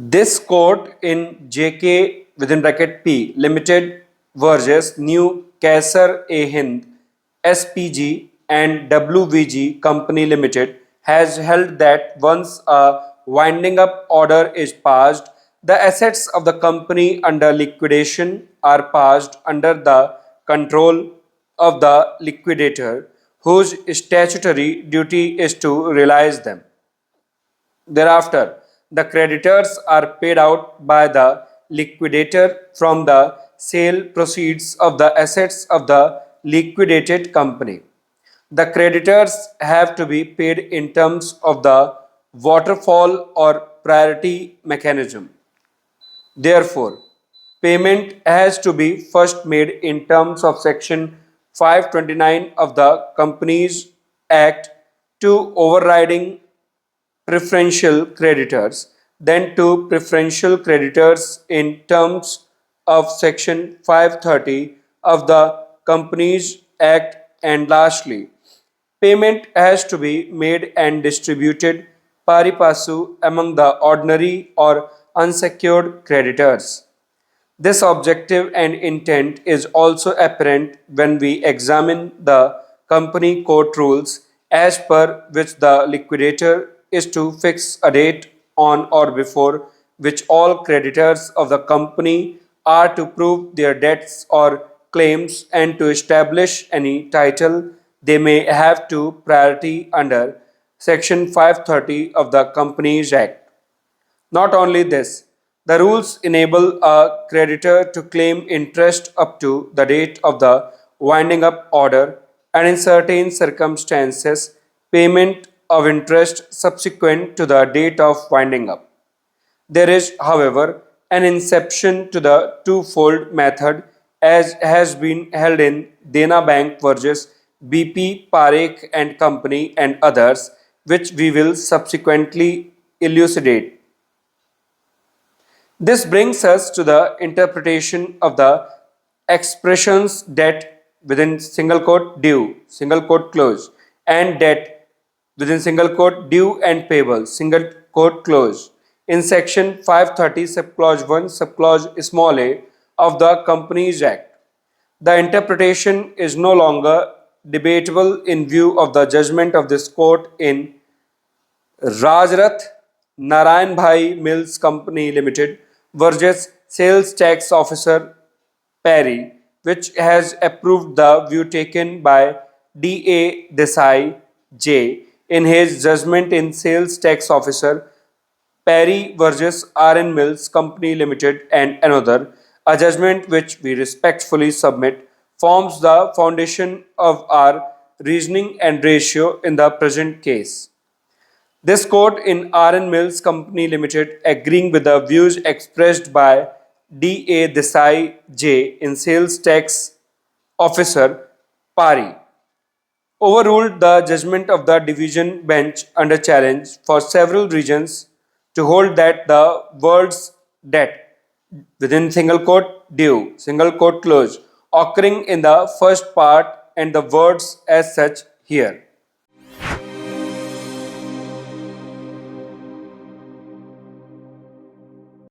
This court in JK within bracket P Limited versus New Kaisar A Hind SPG and WVG Company Limited has held that once a winding up order is passed, the assets of the company under liquidation are passed under the control of the liquidator, whose statutory duty is to realize them. Thereafter, the creditors are paid out by the liquidator from the sale proceeds of the assets of the liquidated company. The creditors have to be paid in terms of the waterfall or priority mechanism. Therefore, payment has to be first made in terms of Section 529 of the Companies Act to overriding preferential creditors, then to preferential creditors in terms of Section 530 of the Companies Act, and lastly, payment has to be made and distributed pari passu among the ordinary or unsecured creditors. This objective and intent is also apparent when we examine the company court rules, as per which the liquidator is to fix a date on or before which all creditors of the company are to prove their debts or claims and to establish any title they may have to priority under Section 530 of the Companies Act. Not only this, the rules enable a creditor to claim interest up to the date of the winding up order, and in certain circumstances, payment of interest subsequent to the date of winding up. There is, however, an exception to the twofold method, as has been held in Dena Bank versus BP Parekh and Company and others, which we will subsequently elucidate. This brings us to the interpretation of the expressions debt within single quote due, single quote close, and debt within single quote due and payable, single quote close, in section 530 subclause 1 subclause small a of the Companies Act. The interpretation is no longer debatable in view of the judgment of this court in Rajrath Narayan Bhai Mills Company Limited versus Sales Tax Officer Perry, which has approved the view taken by D.A. Desai J. in his judgment in Sales Tax Officer Perry versus R.N. Mills Company Limited and another, a judgment which we respectfully submit forms the foundation of our reasoning and ratio in the present case. This court in R.N. Mills Company Limited, agreeing with the views expressed by D.A. Desai J. in Sales Tax Officer Pari, overruled the judgment of the division bench under challenge for several reasons to hold that the words debt within single quote due, single quote close, occurring in the first part and the words as such here